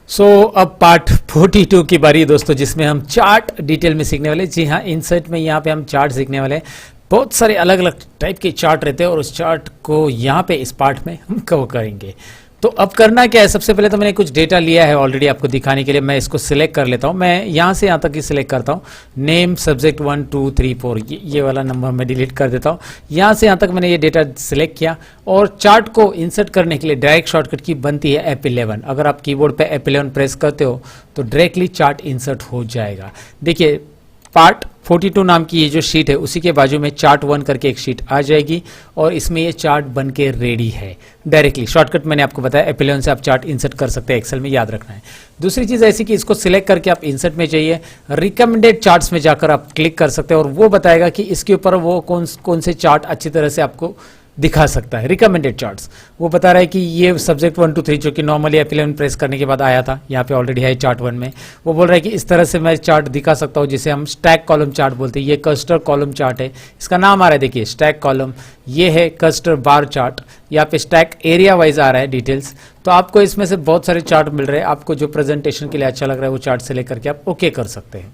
अब पार्ट 42 की बारी है दोस्तों, जिसमें हम चार्ट डिटेल में सीखने वाले। जी हाँ, इंसर्ट में यहाँ पे हम चार्ट सीखने वाले हैं। बहुत सारे अलग अलग टाइप के चार्ट रहते हैं और उस चार्ट को यहाँ पे इस पार्ट में हम कवर करेंगे। तो अब करना क्या है, सबसे पहले तो मैंने कुछ डेटा लिया है ऑलरेडी आपको दिखाने के लिए। मैं इसको सिलेक्ट कर लेता हूँ। मैं यहाँ से यहाँ तक ही सिलेक्ट करता हूँ। नेम, सब्जेक्ट 1 2 3 4, ये वाला नंबर मैं डिलीट कर देता हूँ। यहाँ से यहाँ तक मैंने ये डेटा सिलेक्ट किया और चार्ट को इंसर्ट करने के लिए डायरेक्ट शॉर्टकट की बनती है F11। अगर आप कीबोर्ड पे F11 प्रेस करते हो तो डायरेक्टली चार्ट इंसर्ट हो जाएगा। देखिए, पार्ट 42 नाम की ये जो शीट है उसी के बाजू में चार्ट 1 करके एक शीट आ जाएगी और इसमें ये चार्ट बन के रेडी है। डायरेक्टली शॉर्टकट मैंने आपको बताया, F11 से आप चार्ट इंसर्ट कर सकते हैं। एक्सेल में याद रखना है। दूसरी चीज़ ऐसी कि इसको सिलेक्ट करके आप इंसर्ट में जाइए, रिकमेंडेड चार्ट्स में जाकर आप क्लिक कर सकते हैं और वो बताएगा कि इसके ऊपर वो कौन से चार्ट अच्छी तरह से आपको दिखा सकता है। रिकमेंडेड चार्ट्स वो बता रहा है कि ये सब्जेक्ट 1 2 3 जो कि नॉर्मली F11 प्रेस करने के बाद आया था, यहाँ पे ऑलरेडी है चार्ट 1 में। वो बोल रहा है कि इस तरह से मैं चार्ट दिखा सकता हूँ जिसे हम स्टैक कॉलम चार्ट बोलते हैं। ये क्लस्टर कॉलम चार्ट है, इसका नाम आ रहा है, देखिए स्टैक कॉलम। ये है क्लस्टर बार चार्ट, यहाँ पे स्टैक एरिया वाइज आ रहा है डिटेल्स। तो आपको इसमें से बहुत सारे चार्ट मिल रहे हैं। आपको जो प्रेजेंटेशन के लिए अच्छा लग रहा है वो चार्ट सेलेक्ट करके आप ओके कर सकते हैं।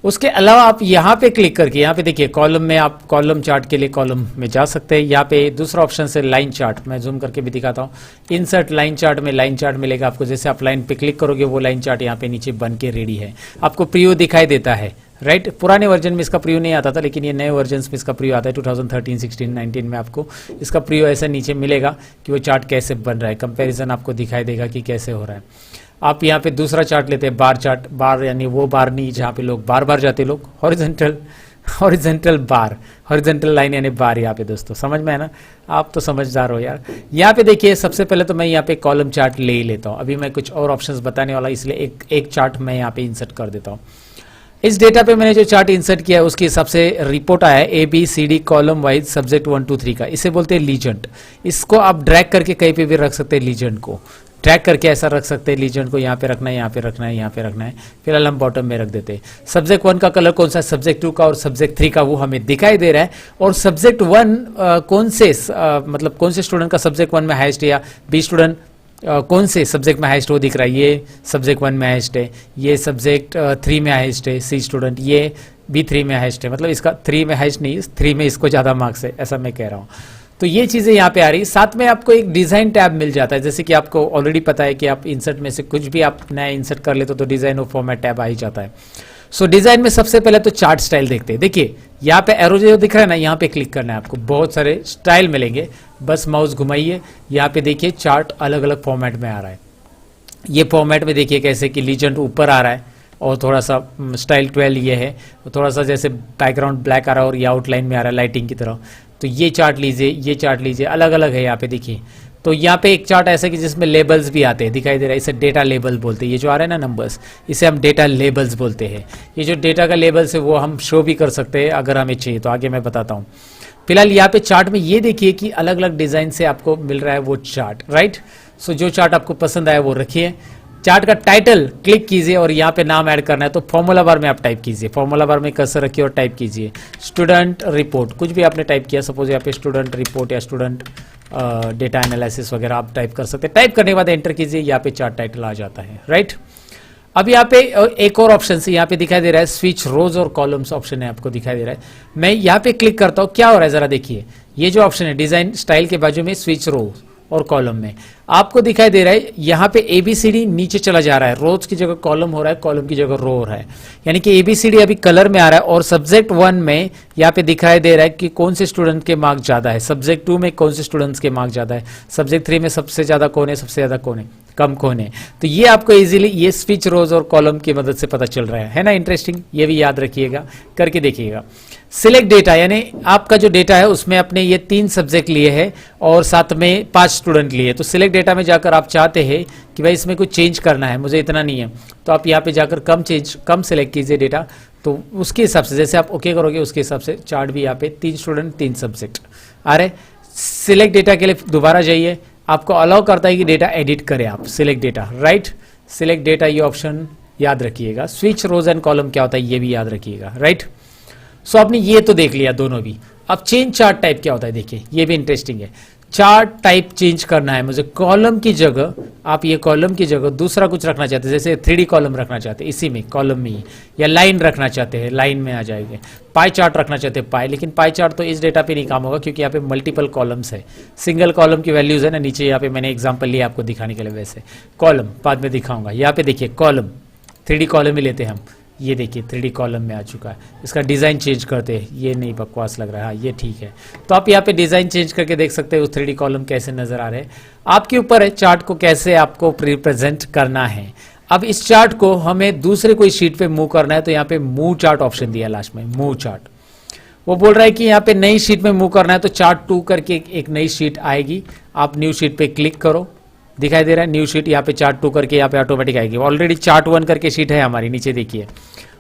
उसके अलावा आप यहाँ पे क्लिक करके, यहाँ पे देखिए कॉलम में, आप कॉलम चार्ट के लिए कॉलम में जा सकते हैं। यहाँ पे दूसरा ऑप्शन से लाइन चार्ट, मैं जूम करके भी दिखाता हूँ। इंसर्ट लाइन चार्ट में लाइन चार्ट मिलेगा आपको। जैसे आप लाइन पे क्लिक करोगे वो लाइन चार्ट यहाँ पे नीचे बन के रेडी है। आपको प्रीव्यू दिखाई देता है, राइट। पुराने वर्जन में इसका प्रीव्यू नहीं आता था, लेकिन ये नए वर्जन में इसका प्रीव्यू आता है। 2013, 16, 19 में आपको इसका प्रीव्यू ऐसा नीचे मिलेगा कि वो चार्ट कैसे बन रहा है। कंपेरिजन आपको दिखाई देगा कि कैसे हो रहा है। आप यहाँ पे दूसरा चार्ट लेते हैं, बार चार्ट। बार यानी वो बार नहीं जहाँ पे लोग बार बार जाते लोग, हॉरिजॉन्टल बार, हॉरिजॉन्टल लाइन यानी बार। यहाँ पे दोस्तों समझ में है ना, आप तो समझदार हो यार। यहाँ पे देखिए, सबसे पहले तो मैं यहाँ पे कॉलम चार्ट ले ही लेता हूँ। अभी मैं कुछ और ऑप्शंस बताने वाला, इसलिए एक चार्ट मैं यहाँ पे इंसर्ट कर देता हूँ। इस डेटा पे मैंने जो चार्ट इंसर्ट किया है उसके हिसाब से रिपोर्ट आया है ABCD कॉलम वाइज सब्जेक्ट 1 2 3 का। इसे बोलते हैं लीजेंड। इसको आप ड्रैग करके कहीं पे भी रख सकते हैं। लीजेंड को ड्रैग करके ऐसा रख सकते हैं। लीजेंड को यहाँ पे रखना है, यहाँ पे रखना है, यहाँ पे रखना है। फिलहाल हम बॉटम में रख देते हैं। सब्जेक्ट 1 का कलर कौन सा है, सब्जेक्ट 2 का और सब्जेक्ट 3 का, वो हमें दिखाई दे रहा है। और सब्जेक्ट 1 कौन से मतलब कौन से स्टूडेंट का सब्जेक्ट 1 में हाईएस्ट है, या बी स्टूडेंट कौन से सब्जेक्ट में हाईएस्ट वो दिख रहा है। ये सब्जेक्ट 1 में हाईएस्ट है, ये सब्जेक्ट 3 में हाईएस्ट है, सी स्टूडेंट। ये भी 3 में हाईएस्ट है, मतलब इसका 3 में हाईएस्ट नहीं, 3 में इसको ज़्यादा मार्क्स है, ऐसा मैं कह रहा हूँ। तो ये चीज़ें यहाँ पे आ रही है। साथ में आपको एक डिज़ाइन टैब मिल जाता है। जैसे कि आपको ऑलरेडी पता है कि आप इंसर्ट में से कुछ भी आप नया इंसर्ट कर लेते हो तो डिज़ाइन और फॉर्मेट टैब आ ही जाता है। सो डिज़ाइन में सबसे पहले तो चार्ट स्टाइल देखते हैं। देखिए यहाँ पे एरो जो दिख रहा है ना, यहाँ पे क्लिक करना है आपको। बहुत सारे स्टाइल मिलेंगे, बस माउस घुमाइए। यहाँ पे देखिए चार्ट अलग अलग फॉर्मेट में आ रहा है। ये फॉर्मेट में देखिए कैसे कि लीजेंड ऊपर आ रहा है और थोड़ा सा स्टाइल 12 ये है, थोड़ा सा जैसे बैकग्राउंड ब्लैक आ रहा है और ये आउटलाइन में आ रहा है लाइटिंग की तरह। तो ये चार्ट लीजिए, ये चार्ट लीजिए, अलग अलग है यहाँ पे देखिए। तो यहाँ पे एक चार्ट ऐसा कि जिसमें लेबल्स भी आते हैं, दिखाई दे रहा है। इसे डेटा लेबल बोलते हैं। ये जो आ रहा है ना नंबर्स, इसे हम डेटा लेबल्स बोलते हैं। ये जो डेटा का लेबल्स है वो हम शो भी कर सकते हैं अगर हमें चाहिए, तो आगे मैं बताता हूँ। फिलहाल यहाँ पे चार्ट में ये देखिए कि अलग अलग डिज़ाइन से आपको मिल रहा है वो चार्ट, राइट। सो जो चार्ट आपको पसंद आया वो रखिए। चार्ट का टाइटल क्लिक कीजिए और यहाँ पे नाम ऐड करना है तो फॉर्मूला बार में आप टाइप कीजिए। फॉर्मूला बार में कर्सर रखिए और टाइप कीजिए स्टूडेंट रिपोर्ट। कुछ भी आपने टाइप किया, सपोज यहाँ पे स्टूडेंट रिपोर्ट या स्टूडेंट डेटा एनालिसिस वगैरह आप टाइप कर सकते हैं। टाइप करने के बाद एंटर कीजिए, यहाँ पे चार्ट टाइटल आ जाता है, राइट। अब यहाँ पे एक और ऑप्शन से यहाँ पे दिखाई दे रहा है स्विच रोज और कॉलम्स ऑप्शन है, आपको दिखाई दे रहा है। मैं यहाँ पे क्लिक करता हूँ, क्या हो रहा है जरा देखिए। ये जो ऑप्शन है डिजाइन स्टाइल के बाजू में स्विच रोज और कॉलम में आपको दिखाई दे रहा है यहाँ पे ABCD नीचे चला जा रहा है। रोज की जगह कॉलम हो रहा है, कॉलम की जगह रो हो रहा है। यानी कि ABCD अभी कलर में आ रहा है। और सब्जेक्ट 1 में यहाँ पे दिखाई दे रहा है कि कौन से स्टूडेंट के मार्क्स ज़्यादा है, सब्जेक्ट 2 में कौन से स्टूडेंट्स के मार्क्स ज़्यादा है, सब्जेक्ट 3 में सबसे ज़्यादा कौन है, सबसे ज़्यादा कौन है, कम कौन है। तो ये आपको इजीली ये स्विच रोज और कॉलम की मदद से पता चल रहा है ना। इंटरेस्टिंग, ये भी याद रखिएगा, करके देखिएगा। सिलेक्ट डेटा यानी आपका जो डेटा है उसमें अपने ये 3 सब्जेक्ट लिए हैं और साथ में 5 स्टूडेंट लिए। तो सिलेक्ट डेटा में जाकर आप चाहते हैं कि भाई इसमें कुछ चेंज करना है, मुझे इतना नहीं है, तो आप यहाँ पे जाकर कम सिलेक्ट कीजिए डेटा। तो उसके हिसाब से जैसे आप ओके करोगे उसके हिसाब से चार्ट भी यहाँ पे 3 स्टूडेंट 3 सब्जेक्ट आ रहे। सिलेक्ट डेटा के लिए दोबारा जाइए, आपको अलाउ करता है कि डेटा एडिट करें आप। Select data, right. Select data ये ऑप्शन याद रखिएगा। स्विच रोज एंड कॉलम क्या होता है ये भी याद रखिएगा, राइट। सो आपने ये तो देख लिया दोनों भी। अब चेंज चार्ट टाइप क्या होता है देखिए, ये भी इंटरेस्टिंग है। चार्ट टाइप चेंज करना है मुझे, कॉलम की जगह आप ये कॉलम की जगह दूसरा कुछ रखना चाहते हैं, जैसे 3D कॉलम रखना चाहते हैं इसी में कॉलम में ही, या लाइन रखना चाहते हैं लाइन में आ जाएंगे, पाई चार्ट रखना चाहते हैं पाई, लेकिन पाई चार्ट तो इस डेटा पे नहीं काम होगा क्योंकि यहाँ पे मल्टीपल कॉलम्स है, सिंगल कॉलम की वैल्यूज है ना नीचे, यहाँ पे मैंने एग्जाम्पल लिया आपको दिखाने के लिए, वैसे कॉलम बाद में दिखाऊंगा। यहाँ पे देखिए कॉलम 3D कॉलम ही लेते हैं हम, ये देखिए 3D कॉलम में आ चुका है, इसका डिज़ाइन चेंज करते हैं, ये नहीं बकवास लग रहा है, हाँ ये ठीक है। तो आप यहाँ पे डिज़ाइन चेंज करके देख सकते हैं उस 3D कॉलम कैसे नज़र आ रहे हैं, आपके ऊपर है चार्ट को कैसे आपको रिप्रेजेंट करना है। अब इस चार्ट को हमें दूसरे कोई शीट पे मूव करना है, तो यहाँ पे मूव चार्ट ऑप्शन दिया लास्ट में, मूव चार्ट। वो बोल रहा है कि यहाँ पे नई शीट में मूव करना है, तो चार्ट 2 करके एक नई शीट आएगी, आप न्यू शीट पे क्लिक करो, दिखाई दे रहा है न्यू शीट, यहाँ पे चार्ट 2 करके यहाँ पे ऑटोमेटिक आएगी। ऑलरेडी चार्ट 1 करके शीट है हमारी, नीचे देखिए,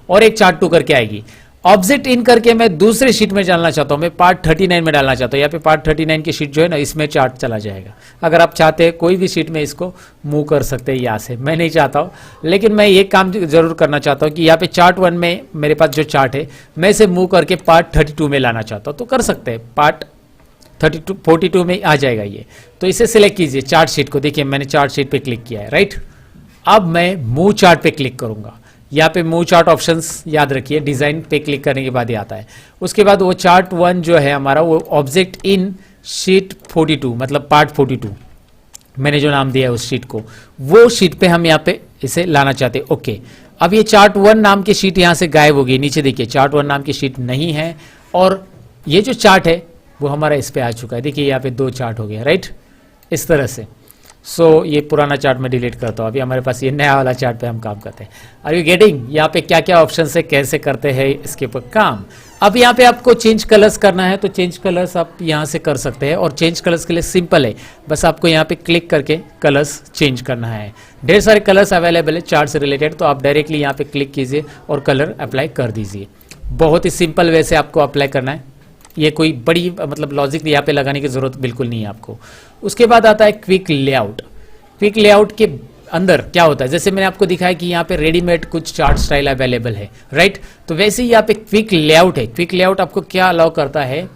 और एक चार्ट 2 करके आएगी। ऑब्जेक्ट इन करके मैं दूसरे शीट में डालना चाहता हूँ, मैं पार्ट 39 में डालना चाहता हूँ, यहाँ पे पार्ट 39 की शीट जो है ना इसमें चार्ट चला जाएगा। अगर आप चाहते हैं कोई भी शीट में इसको मूव कर सकते हैं यहाँ से, मैं नहीं चाहता हूँ, लेकिन मैं ये काम जरूर करना चाहता हूँ कि यहाँ पे चार्ट 1 में मेरे पास जो चार्ट है मैं इसे मूव करके पार्ट 32 में लाना चाहता हूँ, तो कर सकते हैं, पार्ट 42 में आ जाएगा ये। तो इसे सिलेक्ट कीजिए चार्ट शीट को, देखिए मैंने चार्ट शीट पे क्लिक किया है, राइट। अब मैं मूव चार्ट पे क्लिक करूंगा, यहाँ पे मूव चार्ट ऑप्शंस याद रखिए, डिजाइन पे क्लिक करने के बाद ही आता है। उसके बाद वो चार्ट 1 जो है हमारा, वो ऑब्जेक्ट इन शीट 42 मतलब पार्ट 42 मैंने जो नाम दिया है उस शीट को, वो शीट पे हम यहाँ पे इसे लाना चाहते हैं। ओके, अब ये चार्ट 1 नाम की शीट यहाँ से गायब हो गई, नीचे देखिए चार्ट 1 नाम की शीट नहीं है, और ये जो चार्ट है वो हमारा इस पे आ चुका है, देखिए यहाँ पे 2 चार्ट हो गया, राइट, इस तरह से। सो ये पुराना चार्ट में डिलीट करता हूँ, अभी हमारे पास ये नया वाला चार्ट पे हम काम करते हैं। Are you getting? यहाँ पे क्या क्या ऑप्शन है, कैसे करते हैं इसके ऊपर काम। अब यहाँ पे आपको चेंज कलर्स करना है, तो चेंज कलर्स आप यहाँ से कर सकते हैं, और चेंज कलर्स के लिए सिंपल है, बस आपको यहाँ पे क्लिक करके कलर्स चेंज करना है। ढेर सारे कलर्स अवेलेबल है चार्ट से रिलेटेड, तो आप डायरेक्टली यहाँ पे क्लिक कीजिए और कलर अप्लाई कर दीजिए। बहुत ही सिंपल वे से आपको अप्लाई करना है, ये कोई बड़ी मतलब लॉजिक यहाँ पे लगाने की जरूरत बिल्कुल नहीं है आपको। उसके बाद आता है क्विक लेआउट। क्विक लेआउट के अंदर क्या होता है, जैसे मैंने आपको दिखाया कि यहाँ पे रेडीमेड कुछ चार्ट स्टाइल अवेलेबल है, राइट, तो वैसे ही यहाँ पे क्विक लेआउट है। क्विक लेआउट आपको क्या अलाउ करता है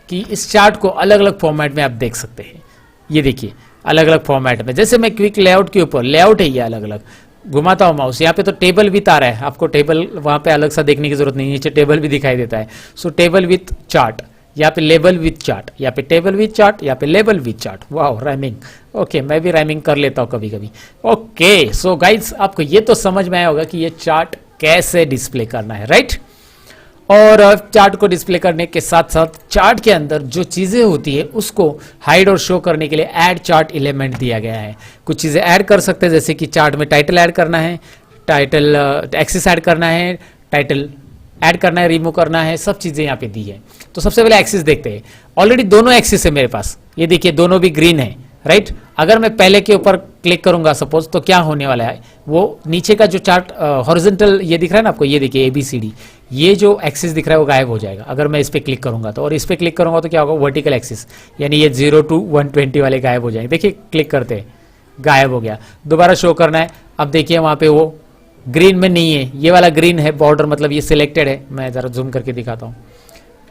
कि इस चार्ट को अलग अलग फॉर्मेट में आप देख सकते हैं। ये देखिए अलग अलग फॉर्मेट में, जैसे मैं क्विक लेआउट के ऊपर, लेआउट है ये अलग अलग, घुमाता हूँ माउस, यहाँ पे तो टेबल विथ आ रहा है, आपको टेबल वहाँ पे अलग सा देखने की जरूरत नहीं, नीचे टेबल भी दिखाई देता है। सो टेबल विथ चार्ट, यहाँ पे लेबल विथ चार्ट, यहाँ पे टेबल विथ चार्ट, यहाँ पे लेबल विथ चार्ट। वाह, राइमिंग। ओके, मैं भी राइमिंग कर लेता हूँ कभी कभी। ओके, सो गाइज आपको ये तो समझ में आया होगा कि ये चार्ट कैसे डिस्प्ले करना है, राइट। और चार्ट को डिस्प्ले करने के साथ साथ चार्ट के अंदर जो चीज़ें होती है उसको हाइड और शो करने के लिए ऐड चार्ट एलिमेंट दिया गया है। कुछ चीज़ें ऐड कर सकते हैं, जैसे कि चार्ट में टाइटल ऐड करना है, टाइटल एक्सिस ऐड करना है, टाइटल ऐड करना है, रिमूव करना है, सब चीज़ें यहाँ पे दी है। तो सबसे पहले एक्सिस देखते हैं। ऑलरेडी दोनों एक्सिस है मेरे पास, ये देखिए दोनों भी ग्रीन है, राइट। अगर मैं पहले के ऊपर क्लिक करूंगा सपोज, तो क्या होने वाला है, वो नीचे का जो चार्ट हॉरिजॉन्टल ये दिख रहा है ना आपको, ये देखिए ABCD, ये जो एक्सिस दिख रहा है वो गायब हो जाएगा अगर मैं इस पर क्लिक करूंगा तो। और इस पर क्लिक करूंगा तो क्या होगा, वर्टिकल एक्सिस, यानी ये 0 to 120 वाले गायब हो जाएंगे। देखिए क्लिक करते हैं, गायब हो गया। दोबारा शो करना है, अब देखिए वहाँ पे वो ग्रीन में नहीं है, ये वाला ग्रीन है बॉर्डर, मतलब ये सिलेक्टेड है। मैं ज़रा जूम करके दिखाता हूँ,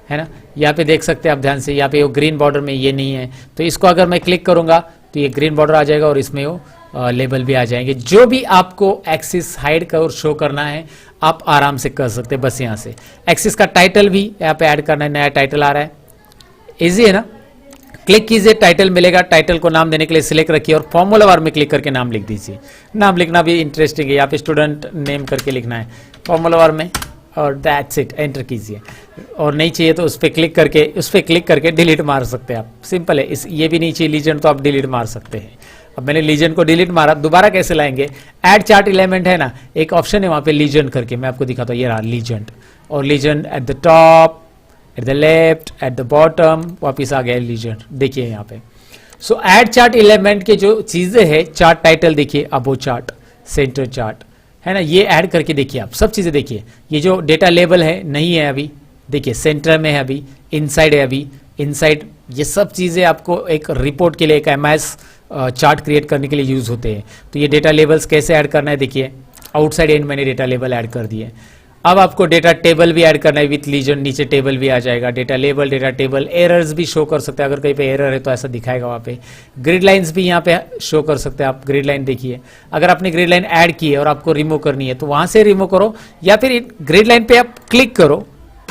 है ना, यहाँ पे देख सकते हैं आप ध्यान से, यहाँ पे वो ग्रीन बॉर्डर में ये नहीं है। तो इसको अगर मैं क्लिक करूँगा तो ये ग्रीन बॉर्डर आ जाएगा और इसमें वो लेबल भी आ जाएंगे। जो भी आपको एक्सिस हाइड कर और शो करना है आप आराम से कर सकते हैं, बस यहाँ से। एक्सिस का टाइटल भी यहाँ पे ऐड करना है, नया टाइटल आ रहा है, ईजी है ना। क्लिक कीजिए, टाइटल मिलेगा, टाइटल को नाम देने के लिए सिलेक्ट रखिए और फॉर्मूला बार में क्लिक करके नाम लिख दीजिए। नाम लिखना भी इंटरेस्टिंग है, यहाँ पे स्टूडेंट नेम करके लिखना है फॉर्मूला बार में, और दैट्स इट, एंटर कीजिए। और नहीं चाहिए तो उस पर क्लिक करके डिलीट मार सकते हैं आप, सिंपल है। ये भी नहीं चाहिए लीजेंड, तो आप डिलीट मार सकते हैं। अब मैंने लीजेंड को डिलीट मारा, दोबारा कैसे लाएंगे, ऐड चार्ट एलिमेंट है ना, एक ऑप्शन है वहाँ पे लीजेंड करके, मैं आपको दिखाता हूँ, ये रहा लीजेंड, और legend at the top, at the left, at the bottom, वापिस आ गया लीजेंड, देखिए यहाँ पे। सो ऐड चार्ट एलिमेंट के जो चीजें हैं, चार्ट टाइटल देखिए, अबो चार्ट, सेंटर चार्ट, है ना, ये ऐड करके देखिए आप, सब चीजें देखिए। ये जो डेटा लेबल है नहीं है अभी, देखिए सेंटर में है अभी, इनसाइड है अभी, इनसाइड, ये सब चीजें आपको एक रिपोर्ट के लिए, एक MS चार्ट क्रिएट करने के लिए यूज होते हैं। तो ये डेटा लेबल्स कैसे ऐड करना है देखिए, आउटसाइड एंड मैंने डेटा लेबल ऐड कर दिए। अब आपको डेटा टेबल भी ऐड करना है विथ लीजन, नीचे टेबल भी आ जाएगा, data label, data table, errors भी शो कर सकते हैं, अगर कहीं पे एरर है तो ऐसा दिखाएगा वहाँ पे। ग्रिड लाइंस भी यहाँ पे शो कर सकते हैं आप, ग्रिड लाइन देखिए, अगर आपने ग्रिड लाइन ऐड की है और आपको रिमूव करनी है तो वहाँ से रिमूव करो, या फिर ग्रिड लाइन पे आप क्लिक करो,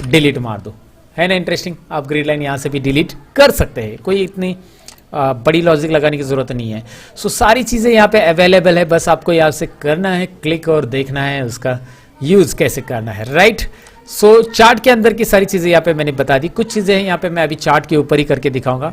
डिलीट मार दो, है ना इंटरेस्टिंग। आप ग्रिड लाइन यहाँ से भी डिलीट कर सकते हैं, कोई इतनी बड़ी लॉजिक लगाने की जरूरत नहीं है। सो सारी चीज़ें यहाँ पे अवेलेबल है, बस आपको यहाँ से करना है क्लिक और देखना है उसका यूज़ कैसे करना है, राइट। सो चार्ट के अंदर की सारी चीज़ें यहाँ पे मैंने बता दी, कुछ चीज़ें हैं यहाँ पे मैं अभी चार्ट के ऊपर ही करके दिखाऊंगा।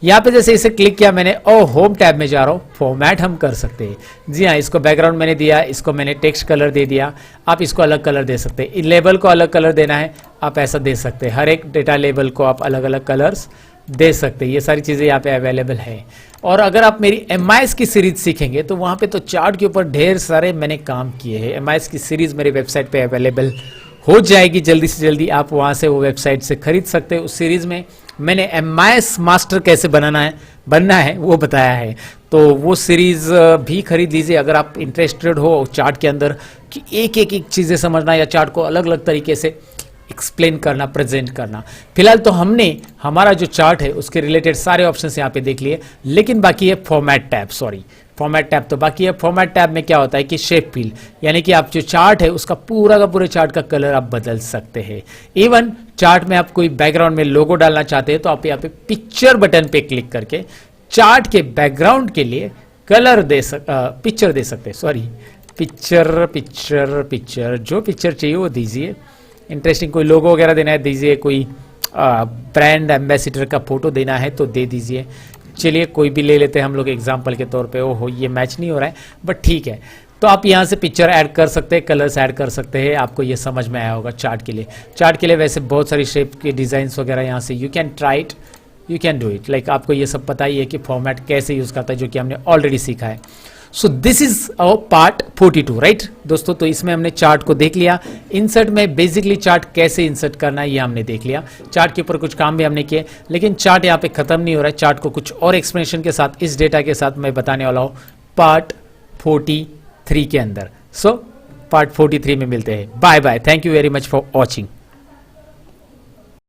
यहाँ पे जैसे इसे क्लिक किया मैंने और होम टैब में जा रहा हूँ, फॉर्मेट हम कर सकते हैं। जी हाँ, इसको बैकग्राउंड मैंने दिया, इसको मैंने टेक्स्ट कलर दे दिया, आप इसको अलग कलर दे सकते हैं। लेबल को अलग कलर देना है आप ऐसा दे सकते हैं, हर एक डेटा लेबल को आप अलग अलग कलर्स दे सकते हैं। ये सारी चीज़ें यहाँ पे अवेलेबल है। और अगर आप मेरी MIS की सीरीज सीखेंगे तो वहाँ पे तो चार्ट के ऊपर ढेर सारे मैंने काम किए हैं। MIS की सीरीज मेरी वेबसाइट पे अवेलेबल हो जाएगी जल्दी से जल्दी, आप वहाँ से वो वेबसाइट से खरीद सकते हैं। उस सीरीज में मैंने MIS मास्टर कैसे बनना है वो बताया है, तो वो सीरीज भी खरीद लीजिए अगर आप इंटरेस्टेड हो चार्ट के अंदर कि एक चीज़ें समझना या चार्ट को अलग अलग तरीके से एक्सप्लेन करना, प्रेजेंट करना। फिलहाल तो हमने हमारा जो चार्ट है उसके रिलेटेड सारे ऑप्शंस यहाँ पे देख लिए, लेकिन बाकी है फॉर्मेट टैब, फॉर्मेट टैब तो बाकी है। फॉर्मेट टैब में क्या होता है कि शेप फिल, यानी कि आप जो चार्ट है उसका पूरा का पूरे चार्ट का कलर आप बदल सकते हैं। इवन चार्ट में आप कोई बैकग्राउंड में लोगो डालना चाहते हैं तो आप यहाँ पे पिक्चर बटन पे क्लिक करके चार्ट के बैकग्राउंड के लिए कलर पिक्चर दे सकते हैं, पिक्चर जो पिक्चर चाहिए वो दीजिए। इंटरेस्टिंग कोई लोगो वगैरह देना है दीजिए, कोई ब्रांड एम्बेसडर का फोटो देना है तो दे दीजिए। चलिए कोई भी ले लेते हैं हम लोग एग्जांपल के तौर पे। ओहो ये मैच नहीं हो रहा है बट ठीक है, तो आप यहाँ से पिक्चर ऐड कर सकते हैं, कलर्स ऐड कर सकते हैं। आपको ये समझ में आया होगा चार्ट के लिए। चार्ट के लिए वैसे बहुत सारी शेप के डिज़ाइंस वगैरह यहाँ से you can try it, you can do it. Like आपको ये सब पता ही है कि फॉर्मेट कैसे यूज़ करता है, जो कि हमने ऑलरेडी सीखा है। So this is our part 42, right दोस्तों। तो इसमें हमने चार्ट को देख लिया। इंसर्ट में बेसिकली चार्ट कैसे इंसर्ट करना है ये हमने देख लिया। चार्ट के ऊपर कुछ काम भी हमने किए, लेकिन चार्ट यहाँ पे खत्म नहीं हो रहा है। चार्ट को कुछ और एक्सप्लेनेशन के साथ, इस डेटा के साथ मैं बताने वाला हूँ पार्ट 43 के अंदर। सो पार्ट 43 में मिलते हैं। Bye bye, thank you very much for watching.